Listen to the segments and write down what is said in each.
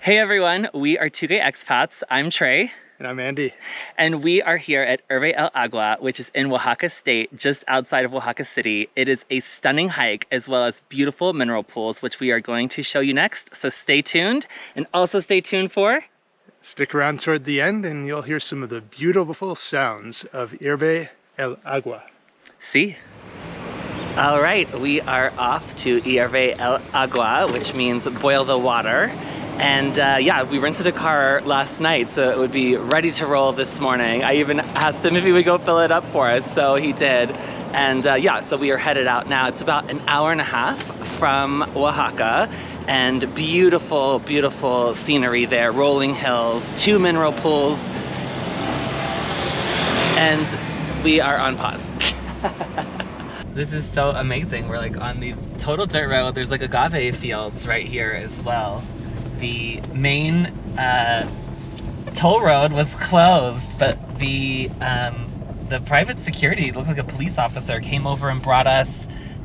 Hey everyone, we are two gay expats. I'm Trey. And I'm Andy. And we are here at HIERVE El Agua, which is in Oaxaca State, just outside of Oaxaca City. It is a stunning hike as well as beautiful mineral pools, which we are going to show you next. So stay tuned, and also stay tuned for... Stick around toward the end and you'll hear some of the beautiful sounds of HIERVE El Agua. See? All right, we are off to HIERVE El Agua, which means boil the water. And yeah, we rented a car last night, so it would be ready to roll this morning. I even asked him if he would go fill it up for us, so he did. And yeah, so we are headed out now. It's about an hour and a half from Oaxaca, and beautiful, beautiful scenery there, rolling hills, 2 mineral pools, and we are on pause. This is so amazing. We're like on these total dirt road. There's like agave fields right here as well. The main toll road was closed, but the private security, looked like a police officer, came over and brought us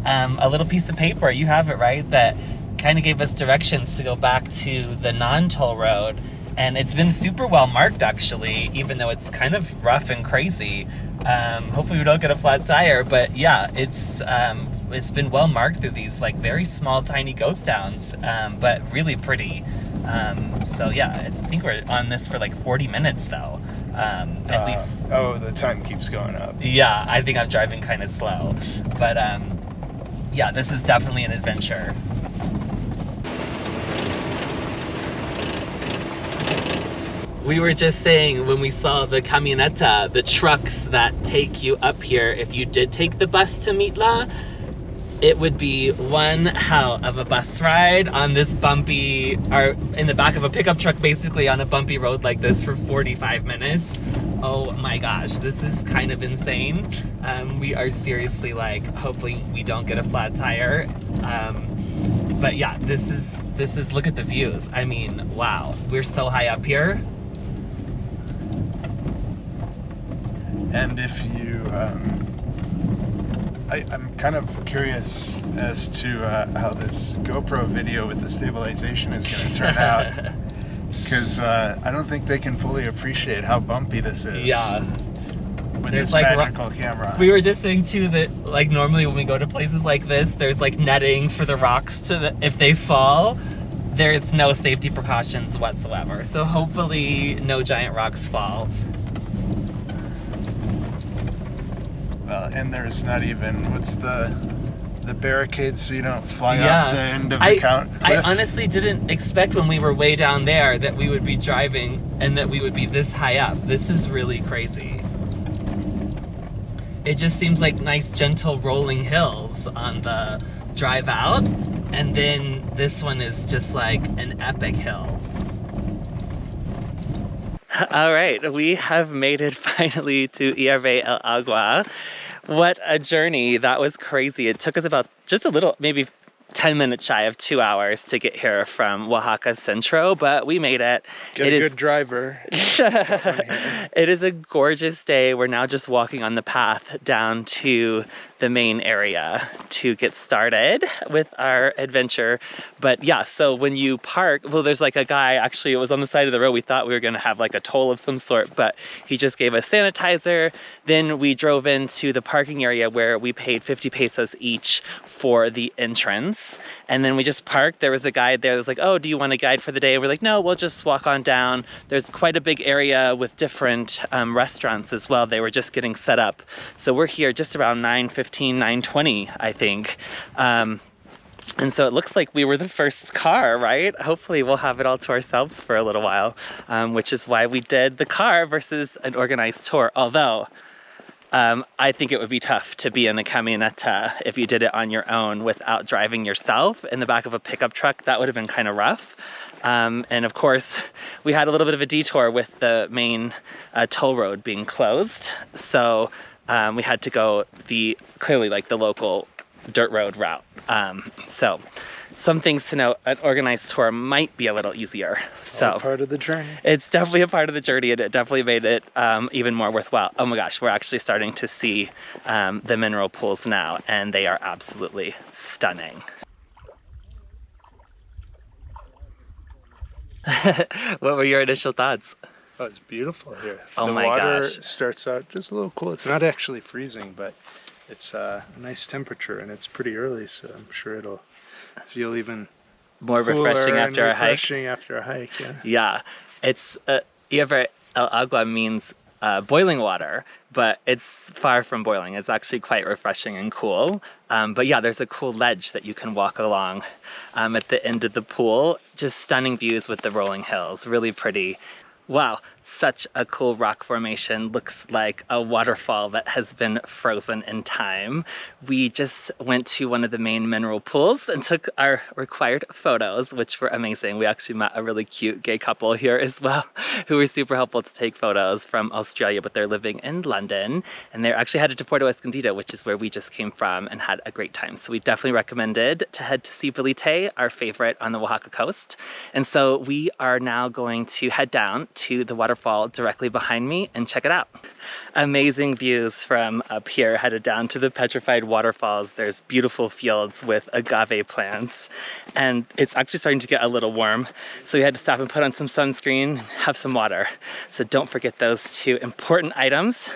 a little piece of paper. You have it, right? That kind of gave us directions to go back to the non-toll road. And it's been super well marked, actually, even though it's kind of rough and crazy. Hopefully we don't get a flat tire, but yeah, it's been well marked through these like very small, tiny ghost towns, but really pretty. So yeah, I think we're on this for like 40 minutes though, at least. Oh, the time keeps going up. Yeah, I think I'm driving kind of slow, but yeah, this is definitely an adventure. We were just saying when we saw the camioneta, the trucks that take you up here, if you did take the bus to Mitla, it would be one hell of a bus ride on this bumpy, or in the back of a pickup truck basically on a bumpy road like this for 45 minutes. Oh my gosh, this is kind of insane. We are seriously like, hopefully we don't get a flat tire. But yeah, this is, look at the views. I mean, wow, we're so high up here. And if you, I'm kind of curious as to how this GoPro video with the stabilization is going to turn out. Because I don't think they can fully appreciate how bumpy this is. Yeah. With this like magical camera. We were just saying too that like normally when we go to places like this, there's like netting for the rocks if they fall. There's no safety precautions whatsoever. So hopefully no giant rocks fall. Well, and there's not even, what's the barricades so you don't fly off the end of the cliff? I honestly didn't expect when we were way down there that we would be driving and that we would be this high up. This is really crazy. It just seems like nice gentle rolling hills on the drive out, and then this one is just like an epic hill. All right, we have made it finally to HIERVE El Agua. What a journey. That was crazy. It took us about just a little, maybe 10 minutes shy of 2 hours to get here from Oaxaca Centro, but we made it. Get a good driver. It is a gorgeous day. We're now just walking on the path down to the main area to get started with our adventure. But yeah, so when you park, well, there's like a guy, actually it was on the side of the road. We thought we were gonna have like a toll of some sort, but he just gave us sanitizer. Then we drove into the parking area where we paid 50 pesos each for the entrance. And then we just parked. There was a guide there that was like, oh, do you want a guide for the day? We're like, no, we'll just walk on down. There's quite a big area with different restaurants as well. They were just getting set up. So we're here just around 9:15, 9:20, I think. And so it looks like we were the first car, right? Hopefully we'll have it all to ourselves for a little while, which is why we did the car versus an organized tour. Although, I think it would be tough to be in a camioneta if you did it on your own without driving yourself in the back of a pickup truck. That would have been kind of rough. And of course, we had a little bit of a detour with the main toll road being closed. So we had to go clearly like the local dirt road route. So some things to note, an organized tour might be a little easier. So part of the journey. It's definitely a part of the journey, and it definitely made it even more worthwhile. Oh my gosh, we're actually starting to see the mineral pools now, and they are absolutely stunning. What were your initial thoughts? Oh, it's beautiful here. Oh The my water gosh. starts out just a little cool. It's not actually freezing, but it's a nice temperature and it's pretty early, so I'm sure it'll feel even More refreshing cooler and after a hike? refreshing after a hike, yeah. Yeah, it's HIERVE El Agua means boiling water, but it's far from boiling. It's actually quite refreshing and cool. But yeah, there's a cool ledge that you can walk along at the end of the pool. Just stunning views with the rolling hills, really pretty. Wow, such a cool rock formation. Looks like a waterfall that has been frozen in time. We just went to one of the main mineral pools and took our required photos, which were amazing. We actually met a really cute gay couple here as well, who were super helpful to take photos from Australia, but they're living in London. And they're actually headed to Puerto Escondido, which is where we just came from, and had a great time. So we definitely recommended to head to Cipolite, our favorite on the Oaxaca coast. And so we are now going to head down to the waterfall directly behind me and check it out. Amazing views from up here, headed down to the petrified waterfalls. There's beautiful fields with agave plants, and it's actually starting to get a little warm. So we had to stop and put on some sunscreen, have some water. So don't forget those two important items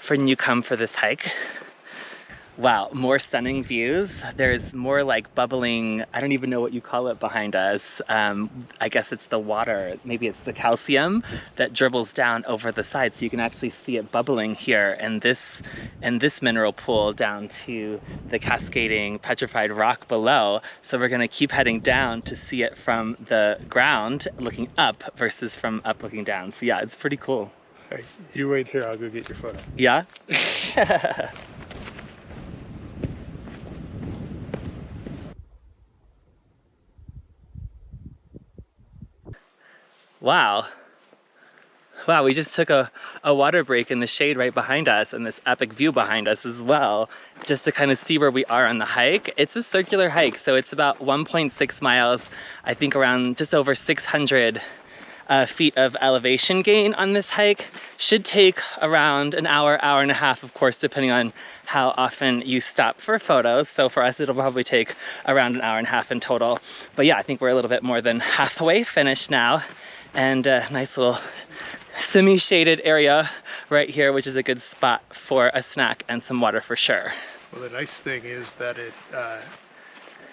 when you come for this hike. Wow, more stunning views. There's more like bubbling, I don't even know what you call it behind us. I guess it's the water, maybe it's the calcium that dribbles down over the side. So you can actually see it bubbling here in this mineral pool down to the cascading petrified rock below. So we're gonna keep heading down to see it from the ground looking up versus from up looking down. So yeah, it's pretty cool. All right, you wait here, I'll go get your photo. Yeah? Wow. Wow, we just took a water break in the shade right behind us and this epic view behind us as well, just to kind of see where we are on the hike. It's a circular hike, so it's about 1.6 miles, I think around just over 600 feet of elevation gain on this hike. Should take around an hour, hour and a half, of course, depending on how often you stop for photos. So for us, it'll probably take around an hour and a half in total. But yeah, I think we're a little bit more than halfway finished now. And a nice little semi-shaded area right here, which is a good spot for a snack and some water for sure. Well, the nice thing is that it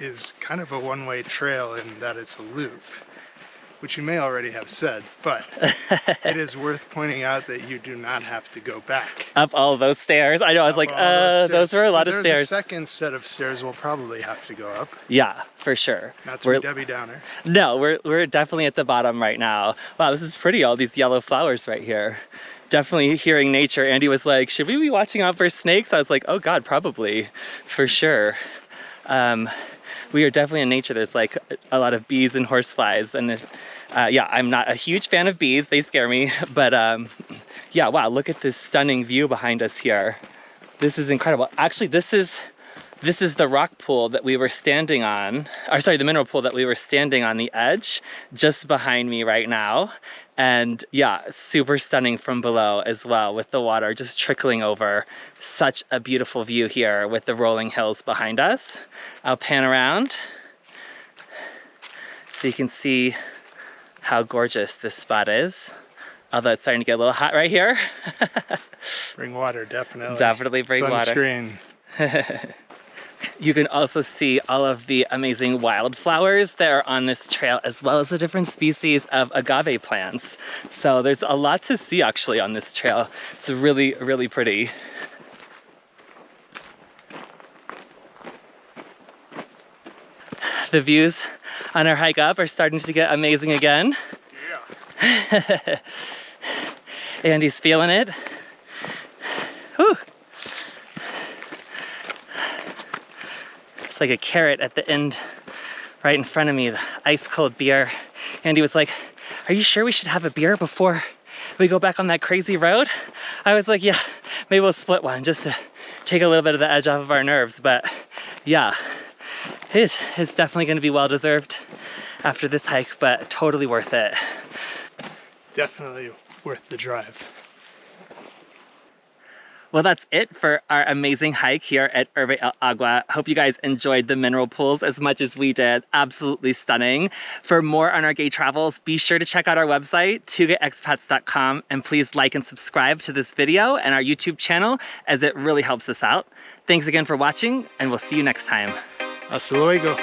is kind of a one-way trail in that it's a loop, which you may already have said, but it is worth pointing out that you do not have to go back. Up all those stairs. I know, I was like, those were a lot of stairs. There's a second set of stairs we'll probably have to go up. Yeah, for sure. Not to be Debbie Downer. No, we're definitely at the bottom right now. Wow, this is pretty, all these yellow flowers right here. Definitely hearing nature. Andy was like, should we be watching out for snakes? I was like, oh God, probably, for sure. We are definitely in nature. There's like a lot of bees and horseflies, and yeah, I'm not a huge fan of bees. They scare me, but yeah, wow, look at this stunning view behind us here. This is incredible. Actually, this is the rock pool that we were standing on, or sorry, the mineral pool that we were standing on the edge, just behind me right now. And yeah, super stunning from below as well, with the water just trickling over. Such a beautiful view here with the rolling hills behind us. I'll pan around so you can see how gorgeous this spot is. Although it's starting to get a little hot right here. Bring water, definitely. Definitely bring Sunscreen. Water. You can also see all of the amazing wildflowers that are on this trail, as well as the different species of agave plants. So there's a lot to see actually on this trail. It's really, really pretty. The views on our hike up are starting to get amazing again. Yeah. Andy's feeling it. Whew. It's like a carrot at the end, right in front of me, the ice cold beer. Andy was like, are you sure we should have a beer before we go back on that crazy road? I was like, yeah, maybe we'll split one just to take a little bit of the edge off of our nerves. But yeah, it's definitely gonna be well-deserved after this hike, but totally worth it. Definitely worth the drive. Well, that's it for our amazing hike here at HIERVE El Agua. Hope you guys enjoyed the mineral pools as much as we did. Absolutely stunning. For more on our gay travels, be sure to check out our website, twogaexpats.com, and please like and subscribe to this video and our YouTube channel, as it really helps us out. Thanks again for watching, and we'll see you next time. Hasta luego.